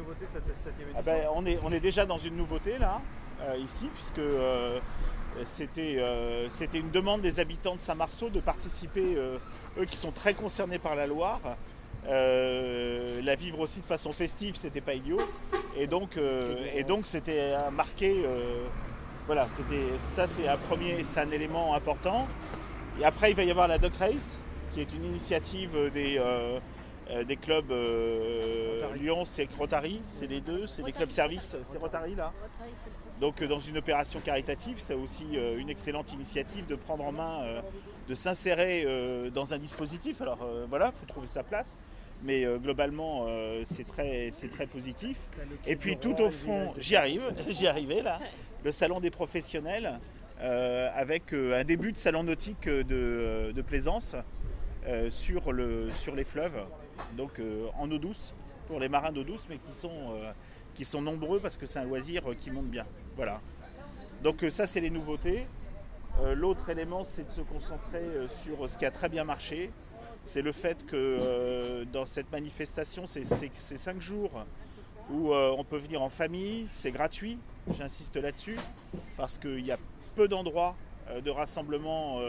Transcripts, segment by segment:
nouveauté cette 7e édition? Ah ben, on est déjà dans une nouveauté là, ici, puisque c'était une demande des habitants de Saint-Marceau de participer, eux qui sont très concernés par la Loire, la vivre aussi de façon festive, c'était pas idiot. Et donc c'était marqué, voilà, c'est un élément important. Et après il va y avoir la Duck Race, qui est une initiative des clubs Lyon, c'est Rotary, c'est les deux, c'est des clubs services, c'est Rotary là. Donc dans une opération caritative, c'est aussi une excellente initiative de prendre en main, de s'insérer dans un dispositif. Alors voilà, il faut trouver sa place, mais globalement c'est très positif. Et puis tout au fond, j'y arrivais là, le salon des professionnels, avec un début de salon nautique de plaisance sur les fleuves, donc en eau douce, pour les marins d'eau douce, mais qui sont nombreux parce que c'est un loisir qui monte bien. Voilà. Donc ça, c'est les nouveautés. L'autre élément, c'est de se concentrer sur ce qui a très bien marché. C'est le fait que dans cette manifestation, c'est 5 jours où on peut venir en famille, c'est gratuit, j'insiste là-dessus, parce qu'il y a peu d'endroits de rassemblement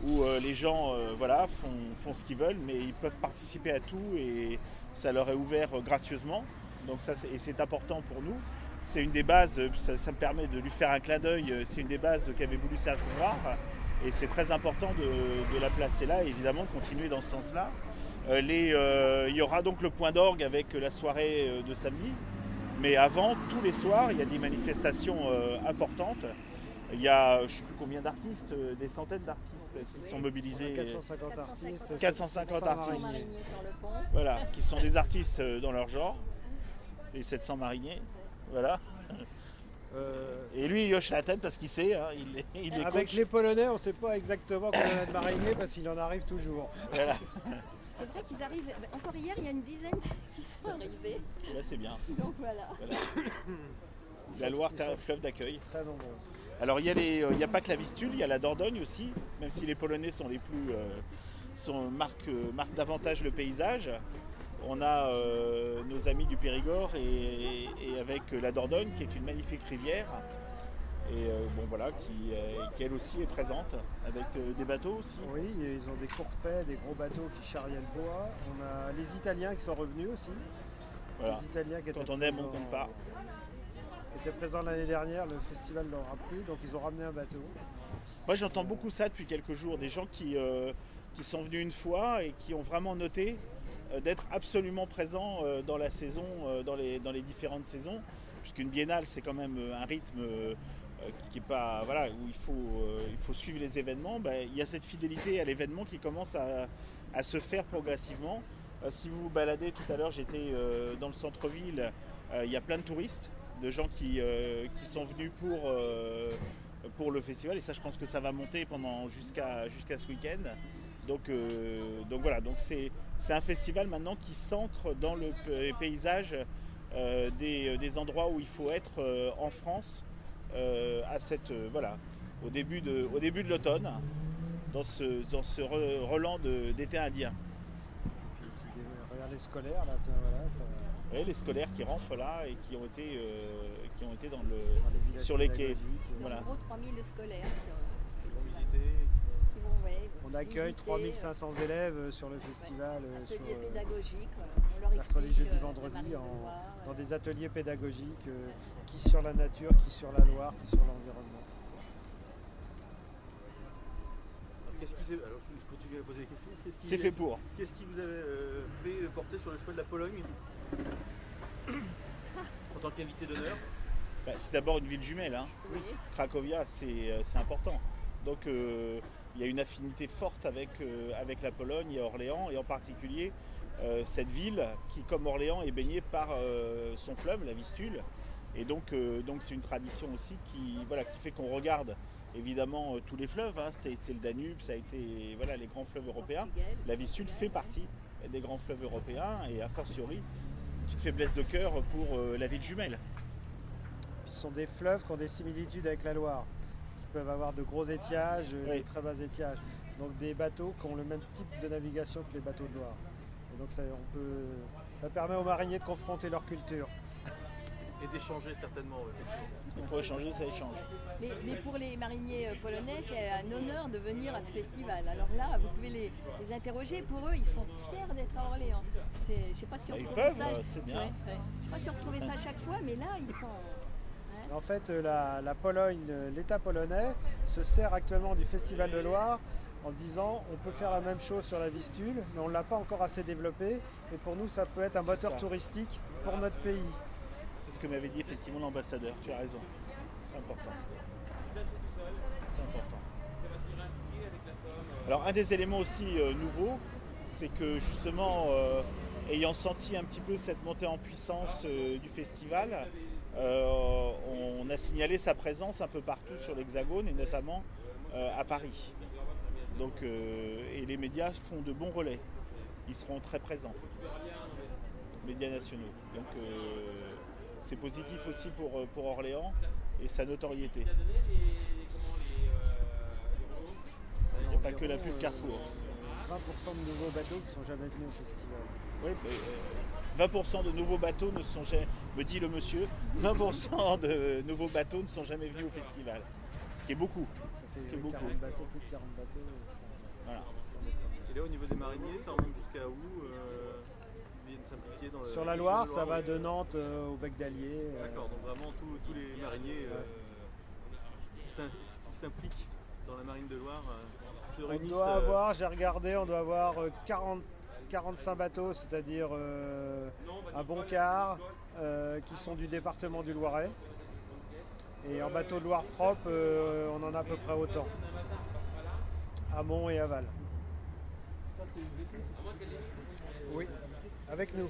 où les gens voilà, font ce qu'ils veulent, mais ils peuvent participer à tout et ça leur est ouvert gracieusement. Donc ça, c'est important pour nous. C'est une des bases, ça me permet de lui faire un clin d'œil, c'est une des bases qu'avait voulu Serge Bouvard et c'est très important de la placer là et évidemment de continuer dans ce sens-là. Il y aura donc le point d'orgue avec la soirée de samedi, mais avant, tous les soirs, il y a des manifestations importantes. Il y a, je ne sais plus combien d'artistes, des centaines d'artistes qui sont mobilisés. 450 artistes. 450 artistes. Sur le pont. Voilà, qui sont des artistes dans leur genre. Les 700 mariniers. Voilà. Et lui, il hoche la tête parce qu'il sait. Hein, il est Avec coach. les Polonais, on ne sait pas exactement combien de mariniers parce qu'il en arrive toujours. Voilà. C'est vrai qu'ils arrivent. Encore hier, il y a une dizaine qui sont arrivés. Là, c'est bien. Donc voilà. La Loire, un fleuve d'accueil. Très nombreux. Alors, il n'y a pas que la Vistule, il y a la Dordogne aussi, même si les Polonais sont les plus. marquent davantage le paysage. On a nos amis du Périgord et avec la Dordogne, qui est une magnifique rivière. Et bon voilà, qui elle aussi est présente, avec des bateaux aussi. Oui, ils ont des courpets, des gros bateaux qui charriaient le bois. On a les Italiens qui sont revenus aussi. Voilà. Les Italiens qui Quand on aime, on compte pas. Étaient présents l'année dernière, le festival leur a plu, donc ils ont ramené un bateau. Moi j'entends beaucoup ça depuis quelques jours, des gens qui sont venus une fois et qui ont vraiment noté d'être absolument présents dans la saison, dans les différentes saisons, puisqu'une biennale c'est quand même un rythme qui est pas, voilà, où il faut suivre les événements. Il y a cette fidélité à l'événement qui commence à se faire progressivement. Si vous vous baladez, tout à l'heure j'étais dans le centre-ville, il y a plein de touristes, de gens qui sont venus pour le festival, et ça je pense que ça va monter jusqu'à ce week-end. Donc voilà, donc c'est un festival maintenant qui s'ancre dans le paysage des endroits où il faut être en France au début de l'automne, dans ce relan d'été indien. Regarde les scolaires là, voilà, ça... Oui, les scolaires qui rentrent là et qui ont été les sur les quais. C'est Voilà. en gros 3000 scolaires sur le Ils vont festival. visiter. Qui vont, ouais, On accueille visiter, 3500 élèves sur le festival. ateliers pédagogiques. On leur mercredi, explique jeudi, la vendredi, marine de Loire, dans des ateliers pédagogiques, qui sur la nature, qui sur la Loire, qui sur l'environnement. Alors je continue à poser des questions. C'est fait pour. Qu'est-ce qui vous avait fait porter sur le choix de la Pologne en tant qu'invité d'honneur? C'est d'abord une ville jumelle. Hein. Oui. Cracovia, c'est important. Donc il y a une affinité forte avec la Pologne et Orléans, et en particulier cette ville qui, comme Orléans, est baignée par son fleuve, la Vistule. Et donc c'est une tradition aussi qui fait qu'on regarde évidemment tous les fleuves. Hein. C'était le Danube, ça a été les grands fleuves européens. La Vistule fait partie des grands fleuves européens, et a fortiori, une petite faiblesse de cœur pour la ville jumelle. Ce sont des fleuves qui ont des similitudes avec la Loire, qui peuvent avoir de gros étiages, Oui. de très bas étiages. Donc des bateaux qui ont le même type de navigation que les bateaux de Loire. Et donc ça permet aux mariniers de confronter leur culture. Et d'échanger certainement. Ouais. Pour échanger, ça échange. Mais pour les mariniers polonais, c'est un honneur de venir à ce festival. Alors là, vous pouvez les interroger. Pour eux, ils sont fiers d'être à Orléans. Je ne sais pas si on Ils retrouve peuvent, ça. c'est bien. Je sais pas si on retrouvait ça à chaque fois, mais là, ils sont. Hein. En fait, la Pologne, l'État polonais se sert actuellement du Festival de Loire en se disant on peut faire la même chose sur la Vistule, mais on ne l'a pas encore assez développé. Et pour nous, ça peut être un moteur ça. touristique pour notre pays. C'est ce que m'avait dit effectivement l'ambassadeur, tu as raison. C'est important. C'est important. Alors un des éléments aussi nouveaux, c'est que justement, ayant senti un petit peu cette montée en puissance du festival, on a signalé sa présence un peu partout sur l'Hexagone et notamment à Paris. Donc, et les médias font de bons relais. Ils seront très présents, médias nationaux. Donc c'est positif aussi pour Orléans et sa notoriété. Il n'y a pas que la pub Carrefour. 20% de nouveaux bateaux qui ne sont jamais venus au festival. Oui, 20% de nouveaux bateaux ne sont jamais, me dit le monsieur, 20% de nouveaux bateaux ne sont jamais venus au festival. Ce qui est beaucoup. Ça fait Ce qui est beaucoup. 40 bateaux, plus de 40 bateaux. Voilà. Et là, au niveau des mariniers, ça remonte jusqu'à où ils viennent s'impliquer dans Sur la Loire, ça va de Nantes au Bec d'Allier. D'accord, donc vraiment tous les mariniers qui s'impliquent dans la marine de Loire se On réunissent. doit avoir, j'ai regardé, on doit avoir 45 bateaux, c'est-à-dire un bon quart, qui sont du département du Loiret. Et en bateau de Loire propre, on en a à peu près autant. Amont et aval. Ça, c'est le VT. Oui, avec nous.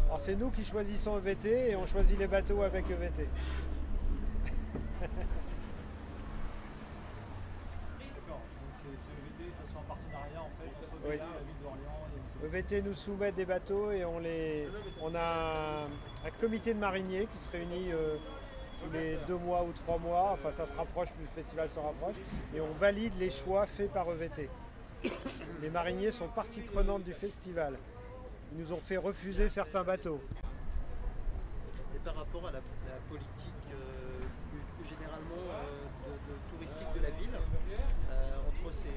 Alors c'est nous qui choisissons EVT et on choisit les bateaux avec EVT. D'accord, donc c'est EVT, ça se fait en partenariat en fait entre Oui. la ville d'Orléans et EVT nous soumet des bateaux et on a un comité de mariniers qui se réunit tous les 2 mois ou 3 mois, enfin ça se rapproche, plus le festival se rapproche, et on valide les choix faits par EVT. Les mariniers sont partie prenante du festival. Ils nous ont fait refuser certains bateaux. Et par rapport à la politique plus généralement touristique de la ville, entre ces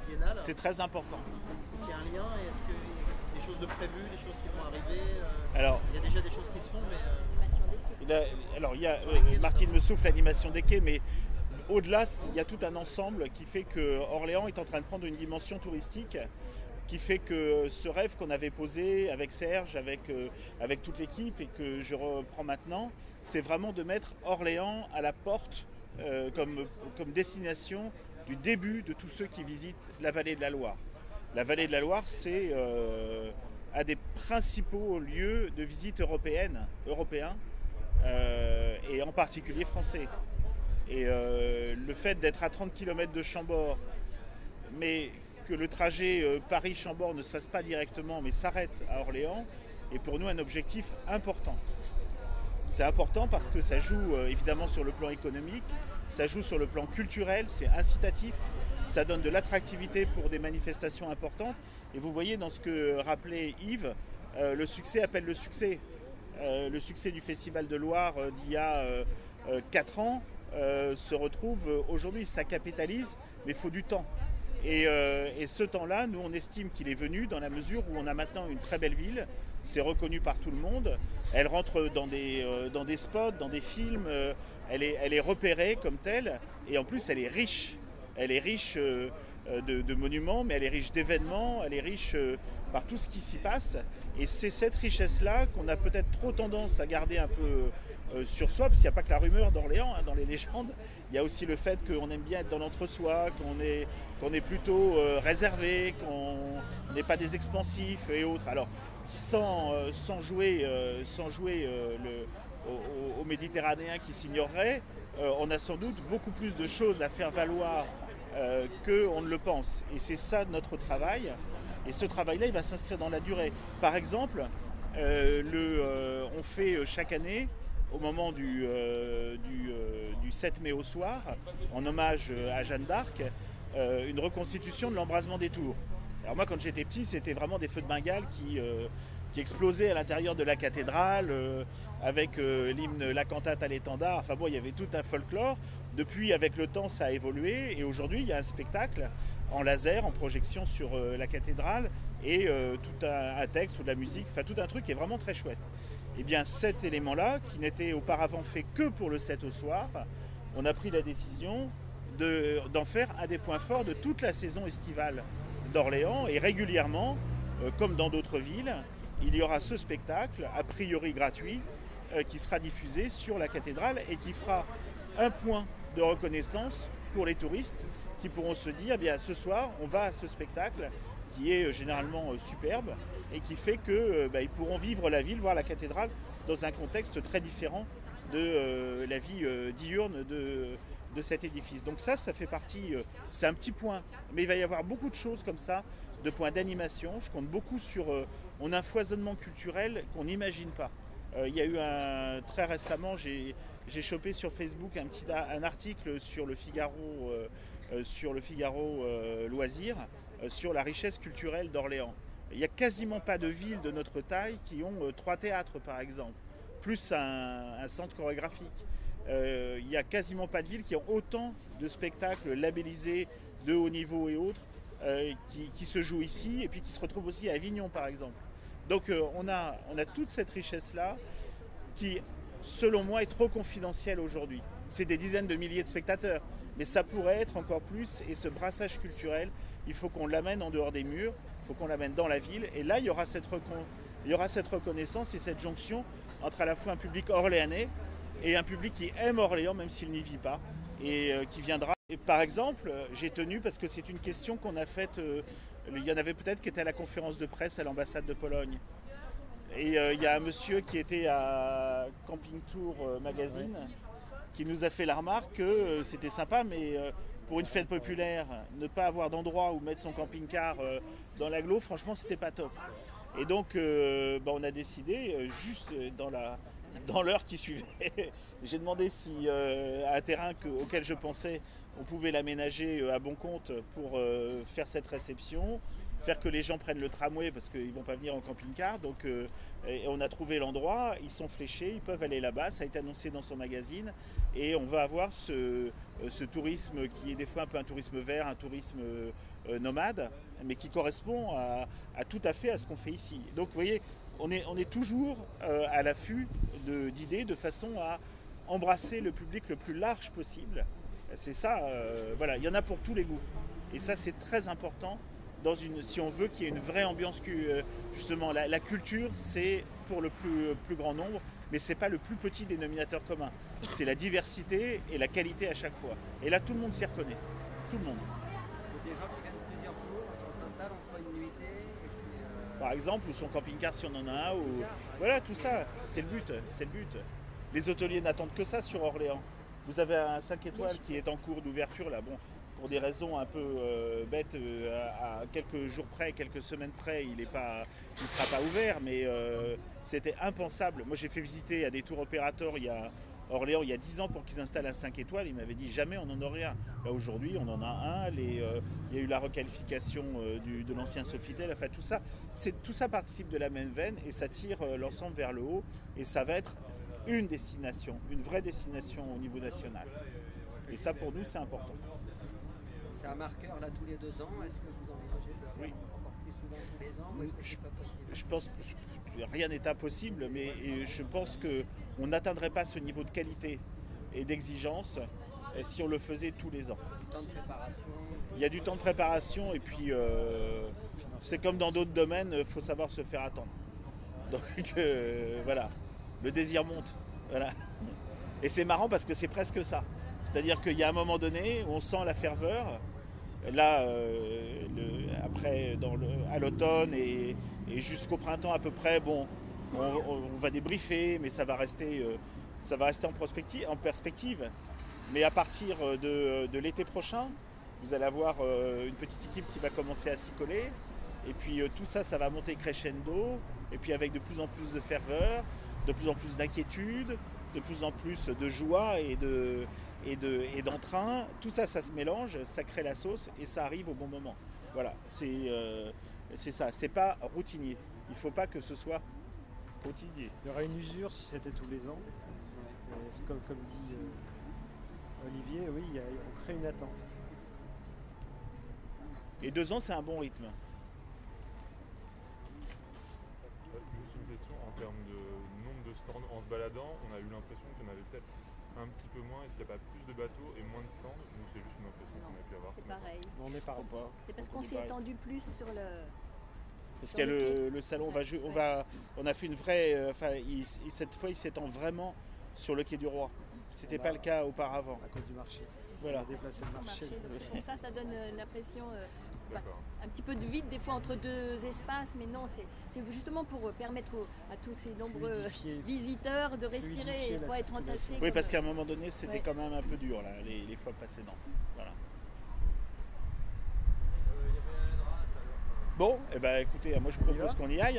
biennales, C'est très important. il faut qu'il y ait un lien. Et est-ce qu'il y a des choses de prévues, des choses qui vont arriver Alors, il y a déjà des choses qui se font, mais Animation d'équipe. alors il y a, Martine me souffle l'animation des quais, mais au-delà, il y a tout un ensemble qui fait que Orléans est en train de prendre une dimension touristique, qui fait que ce rêve qu'on avait posé avec Serge, avec toute l'équipe et que je reprends maintenant, c'est vraiment de mettre Orléans à la porte comme destination du début de tous ceux qui visitent la vallée de la Loire. La vallée de la Loire, c'est un des principaux lieux de visite européens, et en particulier français. Et le fait d'être à 30 km de Chambord, mais que le trajet Paris-Chambord ne se fasse pas directement, mais s'arrête à Orléans, est pour nous un objectif important. C'est important parce que ça joue évidemment sur le plan économique, ça joue sur le plan culturel, c'est incitatif, ça donne de l'attractivité pour des manifestations importantes. Et vous voyez dans ce que rappelait Yves, le succès appelle le succès. Le succès du Festival de Loire d'il y a 4 ans se retrouve aujourd'hui, ça capitalise, mais il faut du temps. Et ce temps-là, nous on estime qu'il est venu dans la mesure où on a maintenant une très belle ville, c'est reconnu par tout le monde, elle rentre dans des spots, dans des films, elle est repérée comme telle, et en plus elle est riche de monuments, mais elle est riche d'événements, elle est riche par tout ce qui s'y passe, et c'est cette richesse-là qu'on a peut-être trop tendance à garder un peu sur soi, parce qu'il n'y a pas que la rumeur d'Orléans, dans les légendes, il y a aussi le fait qu'on aime bien être dans l'entre-soi, qu'on est plutôt réservé, qu'on n'est pas des expansifs et autres. Alors, sans jouer aux Méditerranéens qui s'ignoreraient, on a sans doute beaucoup plus de choses à faire valoir qu'on ne le pense. Et c'est ça notre travail. Et ce travail-là, il va s'inscrire dans la durée. Par exemple, on fait chaque année, au moment du 7 mai au soir, en hommage à Jeanne d'Arc, une reconstitution de l'embrasement des tours. Alors moi, quand j'étais petit, c'était vraiment des feux de Bengale qui explosaient à l'intérieur de la cathédrale, avec l'hymne, la cantate à l'étendard. Enfin bon, il y avait tout un folklore. Depuis, avec le temps, ça a évolué. Et aujourd'hui, il y a un spectacle en laser, en projection sur la cathédrale, et tout un texte ou de la musique, enfin tout un truc qui est vraiment très chouette. Et bien cet élément-là, qui n'était auparavant fait que pour le 7 au soir, on a pris la décision d'en faire un des points forts de toute la saison estivale d'Orléans. Et régulièrement, comme dans d'autres villes, il y aura ce spectacle, a priori gratuit, qui sera diffusé sur la cathédrale et qui fera un point de reconnaissance pour les touristes qui pourront se dire, bien ce soir, on va à ce spectacle qui est généralement superbe et qui fait qu'ils pourront vivre la ville, voir la cathédrale dans un contexte très différent de la vie diurne de cet édifice. Donc ça fait partie, c'est un petit point, mais il va y avoir beaucoup de choses comme ça, de points d'animation. Je compte beaucoup sur, on a un foisonnement culturel qu'on n'imagine pas. Il y a eu très récemment, j'ai chopé sur Facebook un article sur le Figaro, Loisirs, sur la richesse culturelle d'Orléans. Il n'y a quasiment pas de villes de notre taille qui ont 3 théâtres par exemple, plus un centre chorégraphique. Il n'y a quasiment pas de villes qui ont autant de spectacles labellisés de haut niveau et autres qui se jouent ici et puis qui se retrouvent aussi à Avignon par exemple. Donc on a toute cette richesse-là qui, selon moi, est trop confidentielle aujourd'hui. C'est des dizaines de milliers de spectateurs, mais ça pourrait être encore plus. Et ce brassage culturel, il faut qu'on l'amène en dehors des murs, il faut qu'on l'amène dans la ville. Et là, il y aura cette reconnaissance et cette jonction entre à la fois un public orléanais et un public qui aime Orléans, même s'il n'y vit pas, et qui viendra. Et par exemple, j'ai tenu, parce que c'est une question qu'on a faite, il y en avait peut-être qui étaient à la conférence de presse à l'ambassade de Pologne. Et il y a un monsieur qui était à Camping Tour Magazine qui nous a fait la remarque que c'était sympa, mais pour une fête populaire, ne pas avoir d'endroit où mettre son camping-car dans l'agglo, franchement, c'était pas top. Et donc, on a décidé, juste dans l'heure qui suivait, j'ai demandé si un terrain auquel je pensais, on pouvait l'aménager à bon compte pour faire cette réception, faire que les gens prennent le tramway parce qu'ils ne vont pas venir en camping-car. Donc on a trouvé l'endroit, ils sont fléchés, ils peuvent aller là-bas, ça a été annoncé dans son magazine et on va avoir ce tourisme qui est des fois un peu un tourisme vert, un tourisme nomade, mais qui correspond à tout à fait à ce qu'on fait ici. Donc vous voyez, on est toujours à l'affût d'idées de façon à embrasser le public le plus large possible. C'est ça, voilà, il y en a pour tous les goûts. Et ça, c'est très important si on veut qu'il y ait une vraie ambiance. Justement, la culture, c'est pour le plus grand nombre, mais ce n'est pas le plus petit dénominateur commun. C'est la diversité et la qualité à chaque fois. Et là, tout le monde s'y reconnaît. Tout le monde. Des gens qui viennent plusieurs jours, on s'installe, on fera une nuitée. Et puis, Par exemple, ou son camping-car si on en a un. Voilà, tout ça, c'est le but. Les hôteliers n'attendent que ça sur Orléans. Vous avez un 5 étoiles qui est en cours d'ouverture là. Bon, pour des raisons un peu bêtes, à quelques jours près, quelques semaines près, il ne sera pas ouvert, mais c'était impensable. Moi, j'ai fait visiter à des tours opérateurs Orléans il y a 10 ans pour qu'ils installent un 5 étoiles. Ils m'avaient dit jamais on n'en aurait un. Là aujourd'hui, on en a un. Il y a eu la requalification de l'ancien Sofitel. Enfin, tout ça participe de la même veine et ça tire l'ensemble vers le haut. Et ça va être une destination, une vraie destination au niveau national. Et ça, pour nous, c'est important. C'est un marqueur là tous les 2 ans. Est-ce que vous envisagez de le faire encore plus souvent tous les ans ou est-ce que c'est pas possible? Je pense que rien n'est impossible, mais je pense qu'on n'atteindrait pas ce niveau de qualité et d'exigence si on le faisait tous les ans. Du temps de préparation. Il y a du temps de préparation et puis c'est comme dans d'autres domaines, il faut savoir se faire attendre. Donc voilà, le désir monte. Voilà. Et c'est marrant parce que c'est presque ça. C'est-à-dire qu'il y a un moment donné où on sent la ferveur. Là, après, à l'automne et jusqu'au printemps à peu près, bon, on va débriefer, mais ça va rester en perspective. Mais à partir de l'été prochain, vous allez avoir une petite équipe qui va commencer à s'y coller. Et puis tout ça, ça va monter crescendo. Et puis avec de plus en plus de ferveur, de plus en plus d'inquiétude, de plus en plus de joie et d'entrain. Tout ça, ça se mélange, ça crée la sauce et ça arrive au bon moment. Voilà, c'est ça, c'est pas routinier. Il faut pas que ce soit routinier. Il y aurait une usure si c'était tous les ans. Et comme dit Olivier, oui, on crée une attente. Et 2 ans, c'est un bon rythme. Juste une question, en termes de nombre de stands, en se baladant, on a eu l'impression qu'il y en avait peut-être un petit peu moins. Est-ce qu'il n'y a pas plus de bateaux et moins de stands? Ou c'est juste une impression qu'on a pu avoir? C'est pareil. On est pareil. C'est parce qu'on s'est étendu plus sur le... Parce qu'il y a le salon, on a fait une vraie... cette fois, il s'étend vraiment sur le quai du Roi. C'était pas le cas auparavant. À cause du marché. Voilà. On a déplacé le marché. Donc c'est pour ça, ça donne l'impression D'accord. un petit peu de vide des fois entre 2 espaces, mais non, c'est justement pour permettre à tous ces nombreux visiteurs de respirer et de pas être entassés. Oui, parce qu'à un moment donné, c'était Ouais. quand même un peu dur, là, les fois précédentes. Voilà. Bon, eh ben, écoutez, moi je vous propose qu'on y aille. Hein.